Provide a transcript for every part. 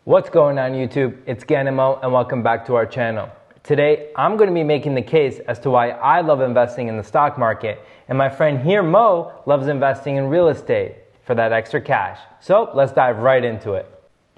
What's going on YouTube? It's Ganimo and welcome back to our channel. Today, I'm going to be making the case as to why I love investing in the stock market and my friend here, Mo, loves investing in real estate for that extra cash. So let's dive right into it.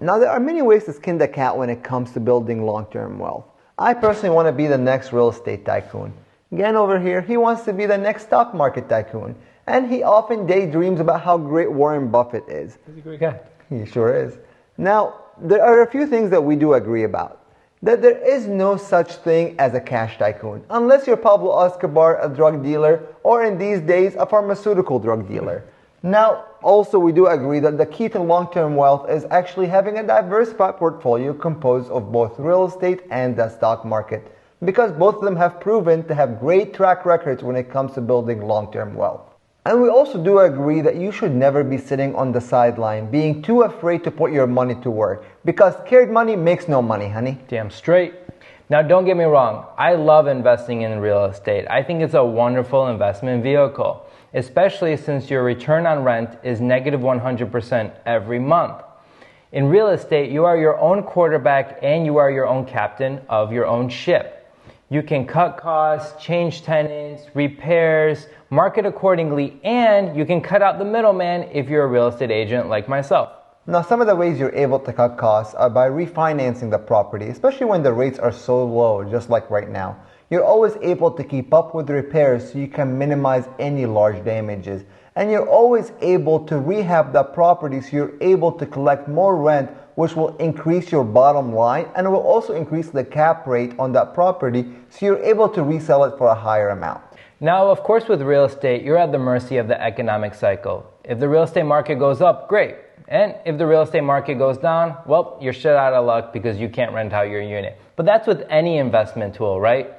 Now, there are many ways to skin the cat when it comes to building long-term wealth. I personally want to be the next real estate tycoon. Gan over here, he wants to be the next stock market tycoon. And he often daydreams about how great Warren Buffett is. He's a great guy. He sure is. Now, there are a few things that we do agree about. That there is no such thing as a cash tycoon, unless you're Pablo Escobar, a drug dealer, or in these days, a pharmaceutical drug dealer. Now, also we do agree that the key to long-term wealth is actually having a diversified portfolio composed of both real estate and the stock market, because both of them have proven to have great track records when it comes to building long-term wealth. And we also do agree that you should never be sitting on the sideline, being too afraid to put your money to work, because scared money makes no money, honey. Damn straight. Now don't get me wrong, I love investing in real estate. I think it's a wonderful investment vehicle, especially since your return on rent is negative 100% every month. In real estate, you are your own quarterback and you are your own captain of your own ship. You can cut costs, change tenants, repairs, market accordingly, and you can cut out the middleman if you're a real estate agent like myself. Now, some of the ways you're able to cut costs are by refinancing the property, especially when the rates are so low, just like right now. You're always able to keep up with repairs so you can minimize any large damages. And you're always able to rehab the property so you're able to collect more rent, which will increase your bottom line and will also increase the cap rate on that property so you're able to resell it for a higher amount. Now, of course, with real estate, you're at the mercy of the economic cycle. If the real estate market goes up, great. And if the real estate market goes down, well, you're shit out of luck because you can't rent out your unit. But that's with any investment tool, right?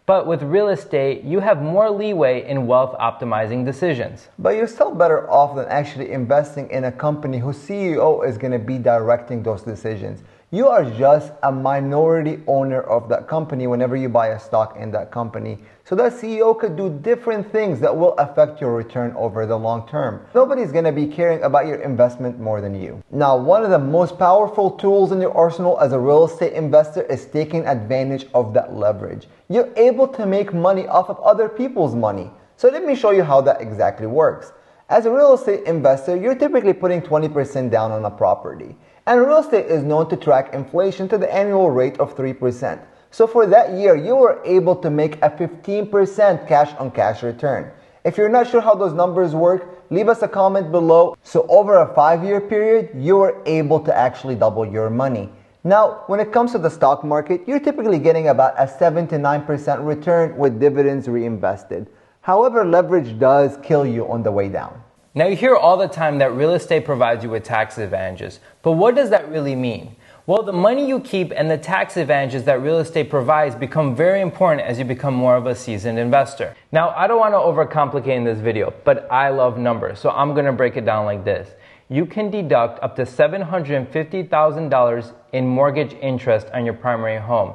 But with real estate, you have more leeway in wealth optimizing decisions. But you're still better off than actually investing in a company whose CEO is going to be directing those decisions. You are just a minority owner of that company whenever you buy a stock in that company. So that CEO could do different things that will affect your return over the long term. Nobody's going to be caring about your investment more than you. Now, one of the most powerful tools in your arsenal as a real estate investor is taking advantage of that leverage. You're able to make money off of other people's money. So let me show you how that exactly works. As a real estate investor, you're typically putting 20% down on a property. And real estate is known to track inflation to the annual rate of 3%. So for that year, you were able to make a 15% cash-on-cash return. If you're not sure how those numbers work, leave us a comment below. So over a 5-year period, you were able to actually double your money. Now, when it comes to the stock market, you're typically getting about a 7 to 9% return with dividends reinvested. However, leverage does kill you on the way down. Now you hear all the time that real estate provides you with tax advantages, but what does that really mean? Well, the money you keep and the tax advantages that real estate provides become very important as you become more of a seasoned investor. Now, I don't want to overcomplicate in this video, but I love numbers, so I'm going to break it down like this. You can deduct up to $750,000 in mortgage interest on your primary home.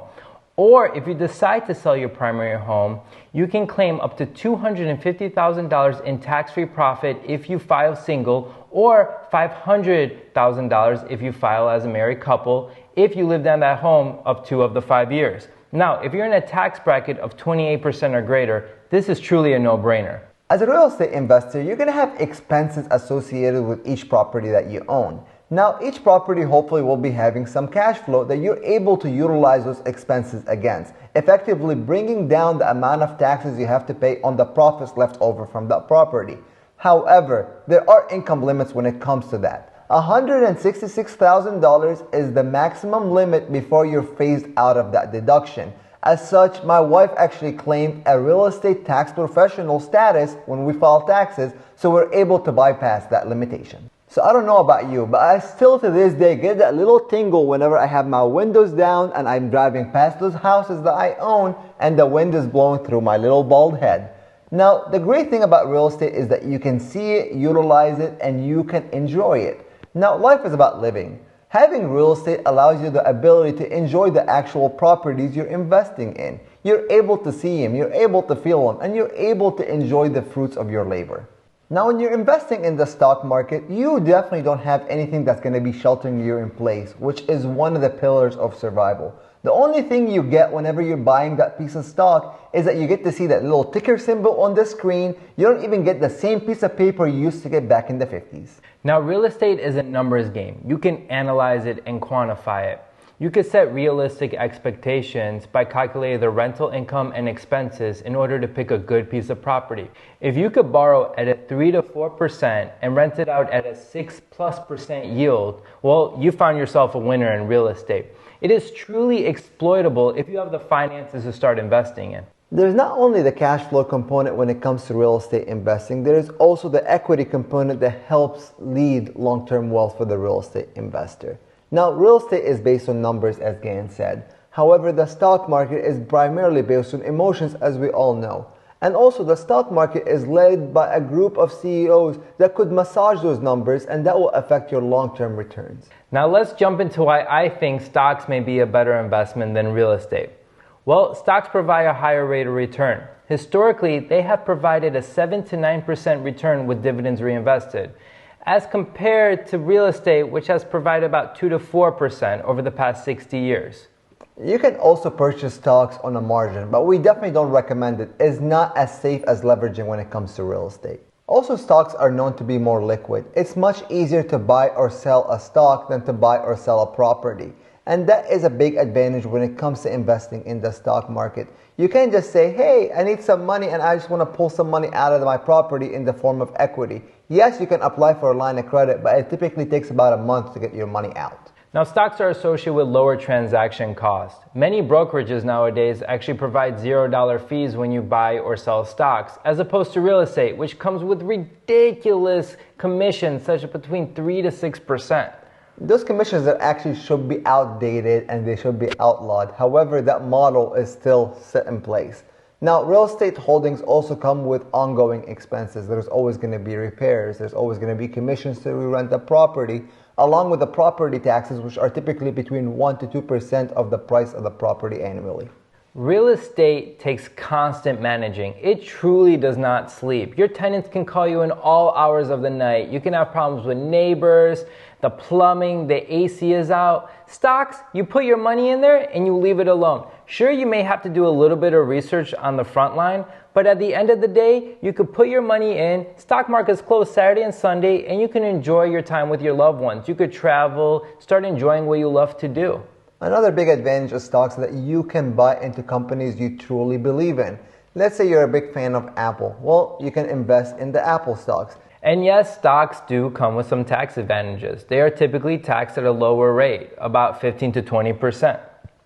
Or if you decide to sell your primary home, you can claim up to $250,000 in tax-free profit if you file single, or $500,000 if you file as a married couple, if you lived in that home of 2 of the 5 years. Now, if you're in a tax bracket of 28% or greater, this is truly a no-brainer. As a real estate investor, you're going to have expenses associated with each property that you own. Now, each property hopefully will be having some cash flow that you're able to utilize those expenses against, effectively bringing down the amount of taxes you have to pay on the profits left over from that property. However, there are income limits when it comes to that. $166,000 is the maximum limit before you're phased out of that deduction. As such, my wife actually claimed a real estate tax professional status when we filed taxes, so we're able to bypass that limitation. So I don't know about you, but I still to this day get that little tingle whenever I have my windows down and I'm driving past those houses that I own and the wind is blowing through my little bald head. Now, the great thing about real estate is that you can see it, utilize it, and you can enjoy it. Now, life is about living. Having real estate allows you the ability to enjoy the actual properties you're investing in. You're able to see them, you're able to feel them, and you're able to enjoy the fruits of your labor. Now, when you're investing in the stock market, you definitely don't have anything that's going to be sheltering you in place, which is one of the pillars of survival. The only thing you get whenever you're buying that piece of stock is that you get to see that little ticker symbol on the screen. You don't even get the same piece of paper you used to get back in the 50s. Now, real estate is a numbers game. You can analyze it and quantify it. You could set realistic expectations by calculating the rental income and expenses in order to pick a good piece of property. If you could borrow at a 3 to 4% and rent it out at a 6+% yield, well, you found yourself a winner in real estate. It is truly exploitable if you have the finances to start investing in. There's not only the cash flow component when it comes to real estate investing, there is also the equity component that helps lead long-term wealth for the real estate investor. Now, real estate is based on numbers, as Gan said. However, the stock market is primarily based on emotions, as we all know. And also, the stock market is led by a group of CEOs that could massage those numbers, and that will affect your long-term returns. Now, let's jump into why I think stocks may be a better investment than real estate. Well, stocks provide a higher rate of return. Historically, they have provided a 7 to 9% return with dividends reinvested, as compared to real estate, which has provided about 2 to 4% over the past 60 years. You can also purchase stocks on a margin, but we definitely don't recommend it. It's not as safe as leveraging when it comes to real estate. Also, stocks are known to be more liquid. It's much easier to buy or sell a stock than to buy or sell a property. And that is a big advantage when it comes to investing in the stock market. You can't just say, hey, I need some money and I just want to pull some money out of my property in the form of equity. Yes, you can apply for a line of credit, but it typically takes about a month to get your money out. Now, stocks are associated with lower transaction costs. Many brokerages nowadays actually provide $0 fees when you buy or sell stocks, as opposed to real estate, which comes with ridiculous commissions, such as between 3 to 6%. Those commissions that actually should be outdated and they should be outlawed. However, that model is still set in place. Now, real estate holdings also come with ongoing expenses. There's always going to be repairs. There's always going to be commissions to rent the property, along with the property taxes, which are typically between 1 to 2% of the price of the property annually. Real estate takes constant managing. It truly does not sleep. Your tenants can call you in all hours of the night. You can have problems with neighbors, the plumbing, the AC is out. Stocks, you put your money in there and you leave it alone. Sure, you may have to do a little bit of research on the front line, but at the end of the day, you could put your money in. Stock market's closed Saturday and Sunday, and you can enjoy your time with your loved ones. You could travel, start enjoying what you love to do. Another big advantage of stocks is that you can buy into companies you truly believe in. Let's say you're a big fan of Apple. Well, you can invest in the Apple stocks. And yes, stocks do come with some tax advantages. They are typically taxed at a lower rate, about 15 to 20%.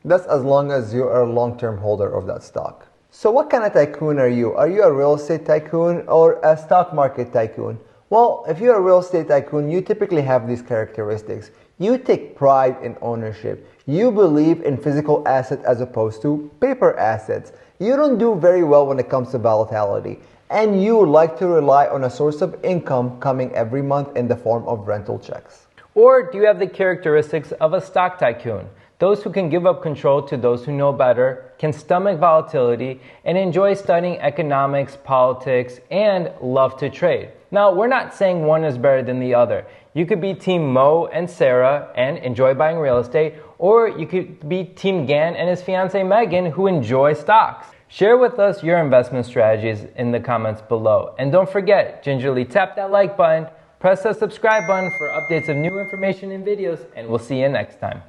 That's as long as you are a long-term holder of that stock. So what kind of tycoon are you? Are you a real estate tycoon or a stock market tycoon? Well, if you're a real estate tycoon, you typically have these characteristics. You take pride in ownership. You believe in physical assets as opposed to paper assets. You don't do very well when it comes to volatility. And you like to rely on a source of income coming every month in the form of rental checks. Or do you have the characteristics of a stock tycoon? Those who can give up control to those who know better, can stomach volatility, and enjoy studying economics, politics, and love to trade. Now, we're not saying one is better than the other. You could be Team Mo and Sarah and enjoy buying real estate, or you could be Team Gan and his fiancée Megan who enjoy stocks. Share with us your investment strategies in the comments below. And don't forget, gingerly tap that like button, press that subscribe button for updates of new information and videos, and we'll see you next time.